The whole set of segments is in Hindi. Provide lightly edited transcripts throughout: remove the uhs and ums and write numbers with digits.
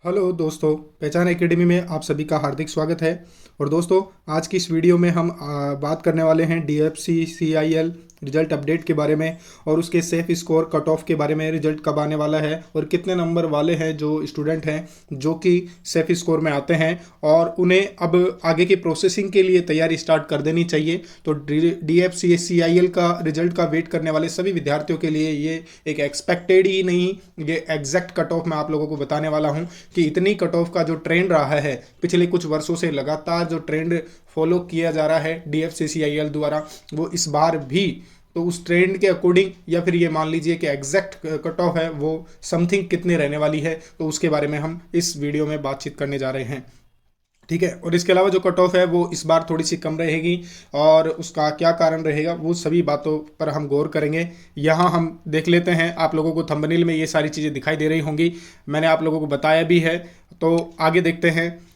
हेलो दोस्तों, पहचान एकेडमी में आप सभी का हार्दिक स्वागत है। और दोस्तों, आज की इस वीडियो में हम बात करने वाले हैं डीएफसी सीआईएल रिजल्ट अपडेट के बारे में और उसके सेफ स्कोर कट ऑफ के बारे में। रिजल्ट कब आने वाला है और कितने नंबर वाले हैं जो स्टूडेंट हैं जो कि सेफ स्कोर में आते हैं और उन्हें अब आगे की प्रोसेसिंग के लिए तैयारी स्टार्ट कर देनी चाहिए। तो डीएफसी सीआईएल का रिजल्ट का वेट करने वाले सभी विद्यार्थियों के लिए ये एक एक्सपेक्टेड ही नहीं, ये एग्जैक्ट कट ऑफ मैं आप लोगों को बताने वाला हूँ कि इतनी कट ऑफ का जो ट्रेंड रहा है पिछले कुछ वर्षों से, लगातार जो ट्रेंड फॉलो किया जा रहा है डीएफसीसीआईएल द्वारा, वो इस बार भी तो उस ट्रेंड के अकॉर्डिंग या फिर ये मान लीजिए कि एग्जैक्ट कट ऑफ है वो समथिंग कितनी रहने वाली है, तो उसके बारे में हम इस वीडियो में बातचीत करने जा रहे हैं। ठीक है। और इसके अलावा जो कट ऑफ है वो इस बार थोड़ी सी कम रहेगी और उसका क्या कारण रहेगा वो सभी बातों पर हम गौर करेंगे। यहाँ हम देख लेते हैं, आप लोगों को थंबनेल में ये सारी चीज़ें दिखाई दे रही होंगी, मैंने आप लोगों को बताया भी है। तो आगे देखते हैं।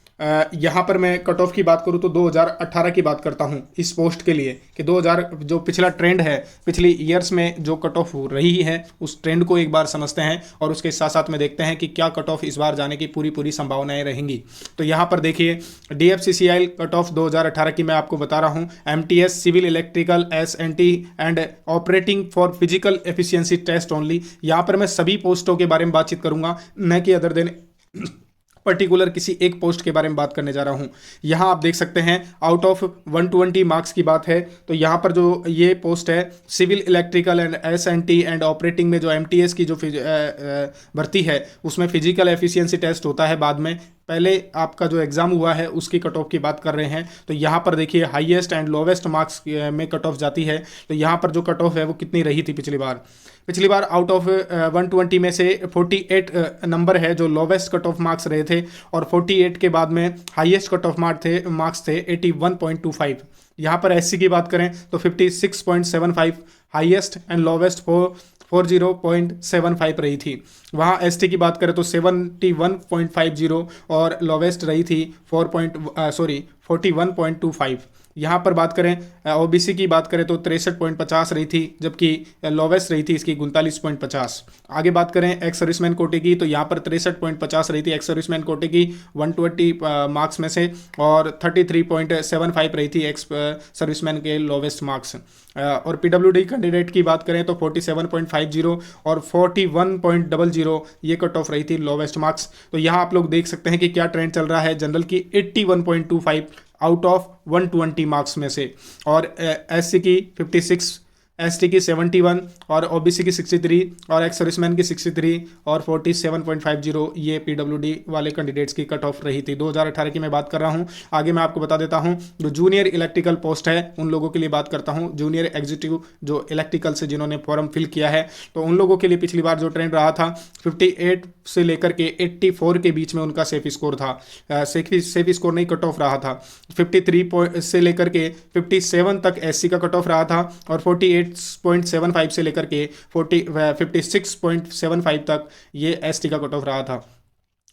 यहाँ पर मैं कट ऑफ की बात करूँ तो 2018 की बात करता हूँ इस पोस्ट के लिए कि 2000 जो पिछला ट्रेंड है, पिछली ईयर्स में जो कट ऑफ हो रही है उस ट्रेंड को एक बार समझते हैं और उसके साथ साथ में देखते हैं कि क्या कट ऑफ इस बार जाने की पूरी संभावनाएं रहेंगी। तो यहाँ पर देखिए, डीएफसीसीआईएल कट ऑफ 2018 की मैं आपको बता रहा हूँ। MTS civil electrical SNT and operating for physical efficiency test only. यहाँ पर मैं सभी पोस्टों के बारे में बातचीत करूंगा, न कि अदर देन पर्टिकुलर किसी एक पोस्ट के बारे में बात करने जा रहा हूं। यहां आप देख सकते हैं आउट ऑफ 120 मार्क्स की बात है। तो यहां पर जो ये पोस्ट है civil electrical and SNT and operating में जो एमटीएस की जो भर्ती है उसमें फिजिकल एफिशिएंसी टेस्ट होता है बाद में। पहले आपका जो एग्जाम हुआ है उसकी कट ऑफ की बात कर रहे हैं। तो यहाँ पर देखिए हाईएस्ट एंड लोवेस्ट मार्क्स में कट ऑफ जाती है। तो यहाँ पर जो कट ऑफ है वो कितनी रही थी पिछली बार आउट ऑफ 120 में से 48 नंबर है जो लोवेस्ट कट ऑफ मार्क्स रहे थे और 48 के बाद में हाईएस्ट कट ऑफ मार्क्स थे 81.25। यहाँ पर एससी की बात करें तो 56.75 हाईएस्ट एंड लोवेस्ट 40.75 रही थी। वहाँ एसटी की बात करें तो 71.50 और लोवेस्ट रही थी 41.25। यहाँ पर बात करें ओबीसी की बात करें तो 63.50 रही थी, जबकि लोवेस्ट रही थी इसकी 39.50। आगे बात करें एक्स सर्विसमैन कोटे की तो यहाँ पर 63.50 रही थी एक्स सर्विसमैन कोटे की 120 मार्क्स में से और 33.75 रही थी एक्स सर्विसमैन के लोवेस्ट मार्क्स। और पीडब्ल्यूडी कैंडिडेट की बात करें तो 47.50 और 41.00 ये कट ऑफ रही थी लोवेस्ट मार्क्स। तो यहाँ आप लोग देख सकते हैं कि क्या ट्रेंड चल रहा है। जनरल की 81.25 आउट ऑफ 120 मार्क्स में से, और एससी की 56, एसटी की 71 और ओबीसी की 63 और एक्स सर्विसमैन की 63 और 47.50 ये पीडब्ल्यूडी वाले कैंडिडेट्स की कट ऑफ रही थी। 2018 की मैं बात कर रहा हूँ। आगे मैं आपको बता देता हूँ जो जूनियर इलेक्ट्रिकल पोस्ट है उन लोगों के लिए बात करता हूँ। जूनियर एग्जीक्यूटिव जो इलेक्ट्रिकल से जिन्होंने फॉर्म फिल किया है तो उन लोगों के लिए पिछली बार जो ट्रेंड रहा था 58 से लेकर के 84 के बीच में उनका सेफ स्कोर था। सेफ स्कोर नहीं, कट ऑफ रहा था। 53 से लेकर के 57 तक एससी का कट ऑफ रहा था और 48.75 से लेकर के 56.75 तक ये एसटी का कट ऑफ रहा था।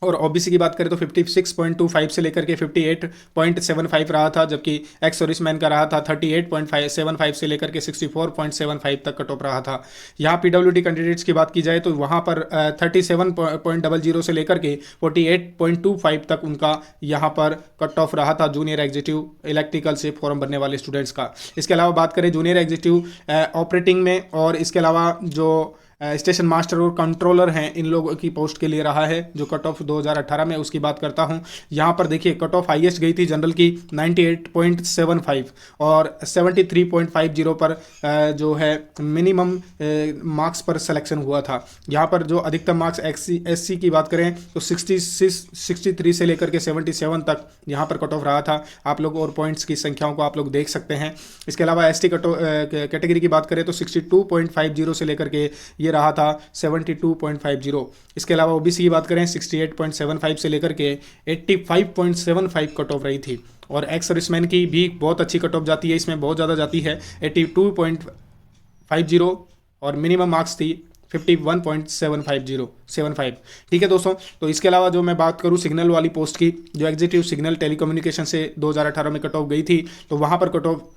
और ओबीसी की बात करें तो 56.25 से लेकर के 58.75 रहा था, जबकि एक्स सर्विसमैन का रहा था 38.75 से लेकर के 64.75 तक कट ऑफ रहा था। यहाँ पीडब्ल्यूडी कैंडिडेट्स की बात की जाए तो वहाँ पर 37.00 से लेकर के 48.25 तक उनका यहाँ पर कट ऑफ रहा था जूनियर एग्जीक्यूटिव इलेक्ट्रिकल से फॉर्म भरने वाले स्टूडेंट्स का। इसके अलावा बात करें जूनियर एग्जीक्यूटिव ऑपरेटिंग में और इसके अलावा जो स्टेशन मास्टर और कंट्रोलर हैं इन लोगों की पोस्ट के लिए रहा है जो कट ऑफ 2018 में, उसकी बात करता हूं। यहाँ पर देखिए कट ऑफ हाईएस्ट गई थी जनरल की 98.75 और 73.50 पर जो है मिनिमम मार्क्स पर सिलेक्शन हुआ था। यहाँ पर जो अधिकतम मार्क्स एससी की बात करें तो 63 से लेकर के 77 तक यहाँ पर कट ऑफ रहा था। आप लोग और पॉइंट्स की संख्याओं को आप लोग देख सकते हैं। इसके अलावा एसटी कैटेगरी की बात करें तो 62.50 से लेकर के ये रहा था 72.50। इसके अलावा ओबीसी की बात करें 68.75 से लेकर के 85.75 कट ऑफ रही थी। और एक्स सर्विसमैन की भी बहुत अच्छी कट ऑफ जाती है, इसमें बहुत ज़्यादा जाती है 82.50 और मिनिमम मार्क्स थी 51.75। ठीक है दोस्तों। तो इसके अलावा जो मैं बात करूं सिग्नल वाली पोस्ट की, जो एग्जीक्यूटिव सिग्नल टेलीकम्युनिकेशन से 2018 में कट ऑफ गई थी, तो वहां पर कट ऑफ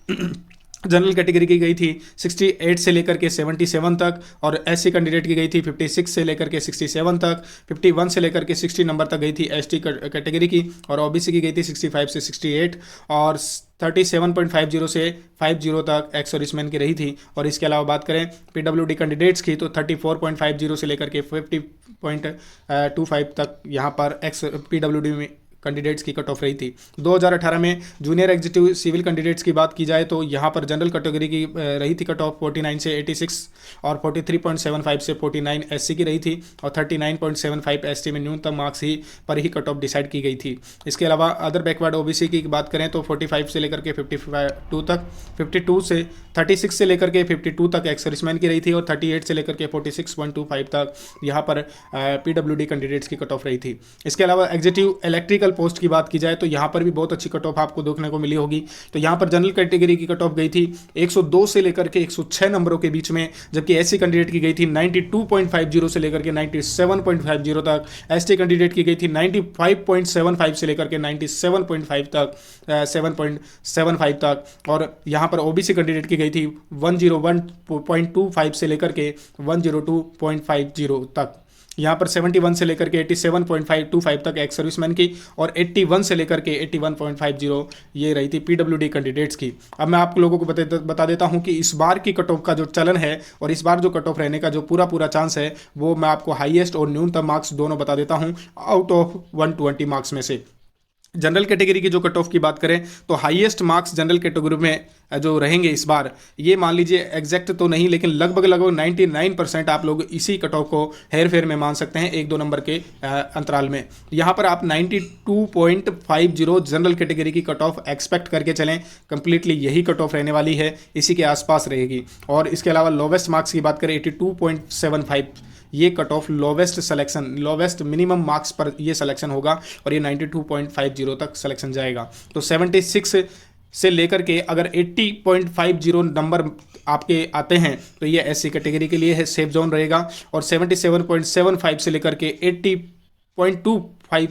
जनरल कैटेगरी की गई थी 68 से लेकर के 77 तक, और एससी कैंडिडेट की गई थी 56 से लेकर के 67 तक, 51 से लेकर के 60 नंबर तक गई थी एसटी कैटेगरी की, और ओबीसी की गई थी 65 से 68, और 37.50 से 50 तक एक्स सर्विसमैन की रही थी। और इसके अलावा बात करें पीडब्ल्यूडी कैंडिडेट्स की तो 34.50 से लेकर के 50.25 तक यहाँ पर एक्स पीडब्ल्यूडी में कैंडिडेट्स की कट ऑफ रही थी। 2018 में जूनियर एग्जीक्यूटिव सिविल कैंडिडेट्स की बात की जाए तो यहाँ पर जनरल कैटेगरी की रही थी कट ऑफ 49 से 86, और 43.75 से 49 एससी की रही थी, और 39.75 एसटी में न्यूनतम मार्क्स ही पर ही कट ऑफ डिसाइड की गई थी। इसके अलावा अदर बैकवर्ड ओबीसी की बात करें तो 45 से लेकर के 52 तक, 52 से 36 से लेकर के 52 तक एक्स सर्विसमैन की रही थी, और 38 से लेकर के 46.25 तक यहाँ पर पीडब्ल्यूडी कैंडिडेट्स की कट ऑफ रही थी। इसके अलावा एग्जीक्यूटिव इलेक्ट्रिकल पोस्ट की बात की जाए तो यहाँ पर भी बहुत अच्छी कट ऑफ आपको देखने को मिली होगी। तो यहाँ पर जनरल कैटेगरी की कट ऑफ गई थी 102 से लेकर के 106 नंबरों के बीच में, जबकि एससी कैंडिडेट की गई थी 92.50 से लेकर के 97.50 तक, एसटी कैंडिडेट की गई थी 95.75 से लेकर के 97.5 तक 7.75 तक, और यहाँ पर ओबीसी कैंडिडेट की गई थी 101.25 से लेकर के 102.50 तक। यहाँ पर 71 से लेकर के 87.525 तक एक्स सर्विसमैन की, और 81 से लेकर के 81.50 ये रही थी पीडब्ल्यूडी कैंडिडेट्स की। अब मैं आप लोगों को बता देता हूँ कि इस बार की कट ऑफ का जो चलन है और इस बार जो कट ऑफ रहने का जो पूरा चांस है वो मैं आपको हाईएस्ट और न्यूनतम मार्क्स दोनों बता देता हूँ आउट ऑफ 120 मार्क्स में से। जनरल कैटेगरी की जो कट ऑफ की बात करें तो हाईएस्ट मार्क्स जनरल कैटेगरी में जो रहेंगे इस बार, ये मान लीजिए एग्जैक्ट तो नहीं लेकिन लगभग 99% आप लोग इसी कट ऑफ को हेर फेर में मान सकते हैं 1-2 नंबर के अंतराल में। यहाँ पर आप 92.50 जनरल कैटेगरी की कट ऑफ एक्सपेक्ट करके चलें, कंप्लीटली यही कट ऑफ रहने वाली है, इसी के आसपास रहेगी। और इसके अलावा लोवेस्ट मार्क्स की बात करें 82.75, ये cut off lowest minimum marks पर ये सिलेक्शन होगा, और ये 92.50 तक सिलेक्शन जाएगा। तो 76 से लेकर के अगर 80.50 नंबर आपके आते हैं तो ये एससी कैटेगरी के लिए है सेफ जोन रहेगा, और 77.75 से लेकर के 80.25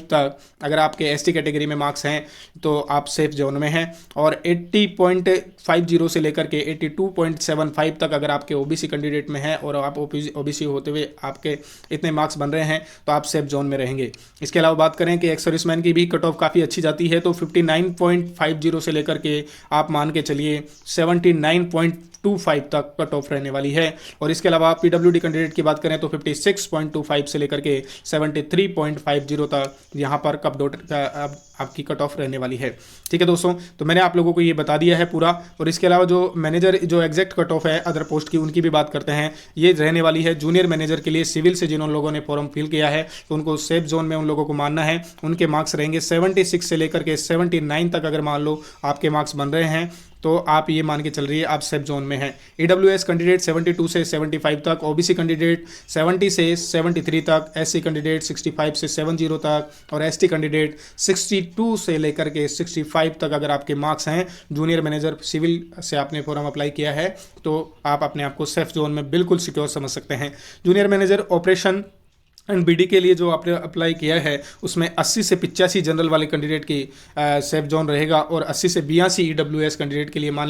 तक अगर आपके एसटी कैटेगरी में मार्क्स हैं तो आप सेफ जोन में हैं, और 80.50 से लेकर के 82.75 तक अगर आपके ओबीसी कैंडिडेट में है और आप ओबीसी होते हुए आपके इतने मार्क्स बन रहे हैं तो आप सेफ जोन में रहेंगे। इसके अलावा बात करें कि एक्स सर्विसमैन की भी कट ऑफ काफ़ी अच्छी जाती है, तो 59.50 से लेकर के आप मान के चलिए 79.25 तक कट ऑफ रहने वाली है। और इसके अलावा पीडब्ल्यूडी कैंडिडेट की बात करें तो 56.25 से लेकर के 73.50 तक यहाँ पर कप डॉट आपकी कट ऑफ रहने वाली है। ठीक है दोस्तों, तो मैंने आप लोगों को ये बता दिया है पूरा। और इसके अलावा जो मैनेजर जो एग्जैक्ट कट ऑफ है अदर पोस्ट की, उनकी भी बात करते हैं। ये रहने वाली है जूनियर मैनेजर के लिए सिविल से जिन लोगों ने फॉर्म फिल किया है तो उनको सेफ जोन में उन लोगों को मानना है। उनके मार्क्स रहेंगे 76 से लेकर के 79 तक। अगर मान लो आपके मार्क्स बन रहे हैं तो आप ये मान के चल रही है आप सेफ जोन में हैं। ईडब्ल्यूएस कैंडिडेट 72 से 75 तक, ओबीसी कैंडिडेट 70 से 73 तक, एससी कैंडिडेट 65 से 70 तक, और एसटी कैंडिडेट 62 से लेकर के 65 तक अगर आपके मार्क्स हैं। जूनियर मैनेजर सिविल से आपने फॉर्म अप्लाई किया है तो आप अपने आप को सेफ जोन में बिल्कुल सिक्योर समझ सकते हैं। Junior manager operation and BD के लिए जो आपने अप्लाई किया है उसमें 80 से 85 जनरल वाले कैंडिडेट की सेफ जोन रहेगा, और 80 से 82 ईडब्ल्यूएस कैंडिडेट के लिए मान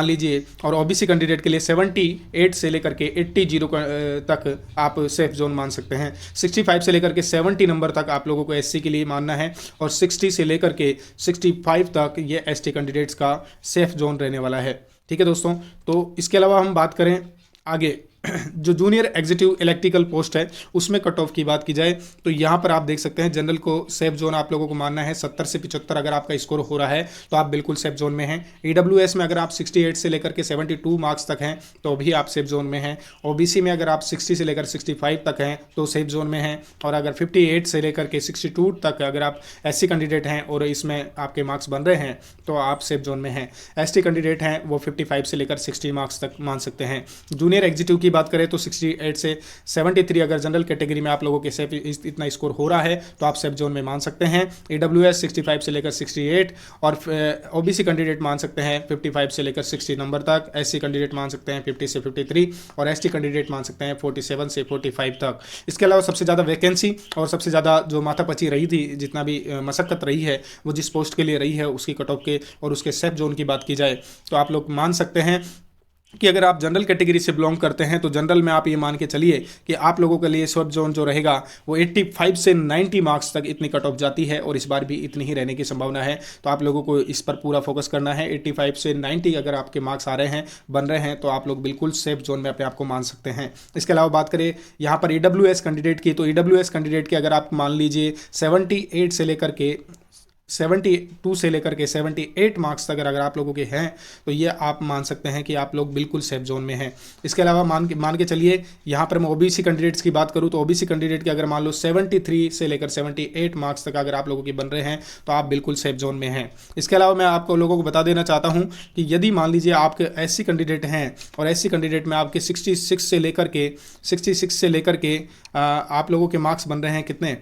लीजिए, और ओबीसी कैंडिडेट के लिए 78 से लेकर के 80 तक आप सेफ जोन मान सकते हैं। 65 से लेकर के 70 नंबर तक आप लोगों को एससी के लिए मानना है, और 60 से लेकर के 65 तक ये एसटी कैंडिडेट्स का सेफ जोन रहने वाला है। ठीक है दोस्तों, तो इसके अलावा हम बात करें आगे जो जूनियर एग्जीक्यूटिव इलेक्ट्रिकल पोस्ट है उसमें कट ऑफ की बात की जाए तो यहाँ पर आप देख सकते हैं जनरल को सेफ जोन आप लोगों को मानना है 70 से 75। अगर आपका स्कोर हो रहा है तो आप बिल्कुल सेफ जोन में हैं। ईडब्ल्यूएस में अगर आप 68 से लेकर के 72 मार्क्स तक हैं तो भी आप सेफ जोन में हैं। ओबीसी में अगर आप 60 से लेकर 65 तक हैं तो सेफ जोन में हैं, और अगर 58 से लेकर के 62 तक अगर आप एससी कैंडिडेट हैं और इसमें आपके मार्क्स बन रहे हैं तो आप सेफ जोन में हैं। एसटी कैंडिडेट हैं वो 55 से लेकर 60 मार्क्स तक मान सकते हैं। जूनियर एग्जीक्यूटिव की बात करें तो 68 से 73 अगर जनरल कैटेगरी में आप लोगों के सेफ इतना स्कोर हो रहा है तो आप सेफ जोन में मान सकते हैं। AWS 65 से लेकर 68 और OBC कैंडिडेट मान सकते हैं 55 से लेकर 60 नंबर तक, SC कैंडिडेट मान सकते हैं 50 से 53 और ST कैंडिडेट मान सकते हैं 47 से 45 तक। इसके अलावा सबसे ज़्यादा वैकेंसी और सबसे ज़्यादा जो माथापच्ची रही थी, जितना भी मशक्कत रही है वो जिस पोस्ट के लिए रही है उसकी कट ऑफ के और उसके सेफ जोन की बात की जाए तो आप लोग मान सकते हैं कि अगर आप जनरल कैटेगरी से बिलोंग करते हैं तो जनरल में आप ये मान के चलिए कि आप लोगों के लिए सेफ जोन जो रहेगा वो 85 से 90 मार्क्स तक इतनी कट ऑफ जाती है और इस बार भी इतनी ही रहने की संभावना है। तो आप लोगों को इस पर पूरा फोकस करना है। 85 से 90 अगर आपके मार्क्स आ रहे हैं, बन रहे हैं, तो आप लोग बिल्कुल सेफ जोन में अपने आप को मान सकते हैं। इसके अलावा बात करें यहाँ पर AWS कैंडिडेट की, तो AWS कैंडिडेट की अगर आप मान लीजिए 78 से लेकर के 72 से लेकर के 78 मार्क्स तक अगर आप लोगों के हैं तो ये आप मान सकते हैं कि आप लोग बिल्कुल सेफ जोन में हैं। इसके अलावा मान के चलिए यहाँ पर मैं OBC कैंडिडेट्स की बात करूँ तो OBC कैंडिडेट के अगर मान लो 73 से लेकर 78 मार्क्स तक अगर आप लोगों के बन रहे हैं तो आप बिल्कुल सेफ जोन में हैं। इसके अलावा मैं आपको लोगों को बता देना चाहता हूँ कि यदि मान लीजिए आपके SC कैंडिडेट हैं और SC कैंडिडेट में आपके 66 से लेकर के आप लोगों के मार्क्स बन रहे हैं कितने,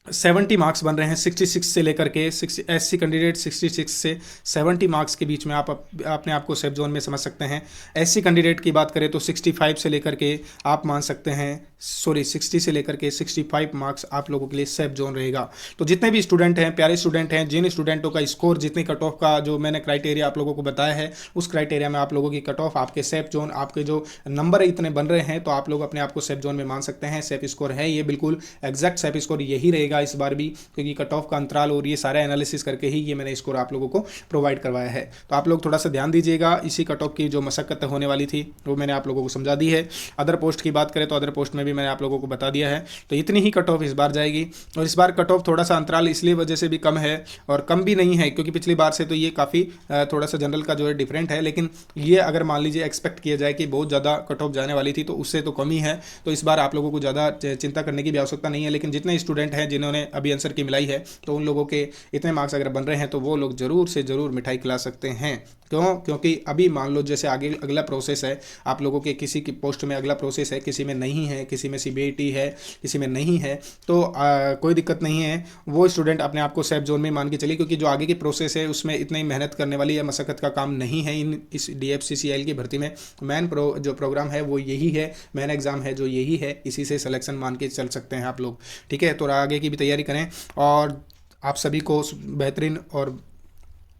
70 मार्क्स बन रहे हैं 66 से लेकर के SC कैंडिडेट 66 से 70 मार्क्स के बीच में आप अपने आप को सेफ जोन में समझ सकते हैं। SC कैंडिडेट की बात करें तो 65 से लेकर के आप मान सकते हैं 60 से लेकर के 65 मार्क्स आप लोगों के लिए सेफ जोन रहेगा। तो जितने भी स्टूडेंट हैं, प्यारे स्टूडेंट हैं, जिन स्टूडेंटों का स्कोर जितनी कट ऑफ का जो मैंने क्राइटेरिया आप लोगों को बताया है उस क्राइटेरिया में आप लोगों की कट ऑफ, आपके सेफ जोन, आपके जो नंबर इतने बन रहे हैं तो आप लोग अपने आप को सेफ जोन में मान सकते हैं। सेफ स्कोर है ये, बिल्कुल एग्जैक्ट सेफ स्कोर यही रहेगा इस बार भी, क्योंकि कट ऑफ का अंतराल और ये सारा एनालिसिस करके ही ये मैंने स्कोर आप लोगों को प्रोवाइड करवाया है। तो आप लोग थोड़ा सा ध्यान दीजिएगा। इसी कट ऑफ की जो मशक्कत होने वाली थी वो मैंने आप लोगों को समझा दी है। अदर पोस्ट की बात करें तो अदर पोस्ट में भी मैंने आप लोगों को बता दिया है। तो इतनी ही कट ऑफ इस बार जाएगी और इस बार कट ऑफ थोड़ा सा अंतराल इसलिए वजह से भी कम है और कम भी नहीं है क्योंकि पिछली बार से तो ये काफ़ी थोड़ा सा जनरल का जो है डिफरेंट है, लेकिन ये अगर मान लीजिए एक्सपेक्ट किया जाए कि बहुत ज़्यादा कट ऑफ जाने वाली थी तो उससे तो कम ही है। तो इस बार आप लोगों को ज़्यादा चिंता करने की भी आवश्यकता नहीं है। लेकिन जितने स्टूडेंट हैं जिन्होंने अभी आंसर की मिलाई है तो उन लोगों के इतने मार्क्स अगर बन रहे हैं तो वो लोग ज़रूर से ज़रूर मिठाई खिला सकते हैं। क्यों? क्योंकि अभी मान लो जैसे आगे अगला प्रोसेस है, आप लोगों के किसी की पोस्ट में अगला प्रोसेस है, किसी में नहीं है, किसी में CBT है, किसी में नहीं है, तो कोई दिक्कत नहीं है। वो स्टूडेंट अपने आप को सेफ जोन में मान के चलिए, क्योंकि जो आगे की प्रोसेस है उसमें इतनी मेहनत करने वाली या मशक्कत का काम नहीं है। इस DFCCIL की भर्ती में मेन जो प्रोग्राम है वो यही है, मेन एग्ज़ाम है जो यही है, इसी से सिलेक्शन मान के चल सकते हैं आप लोग। ठीक है, तो आगे की भी तैयारी करें और आप सभी को बेहतरीन और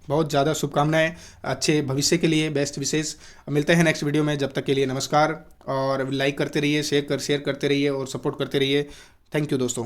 बहुत ज़्यादा शुभकामनाएं अच्छे भविष्य के लिए, बेस्ट विशेष। मिलते हैं नेक्स्ट वीडियो में, जब तक के लिए नमस्कार। और लाइक करते रहिए, शेयर करते रहिए और सपोर्ट करते रहिए। थैंक यू दोस्तों।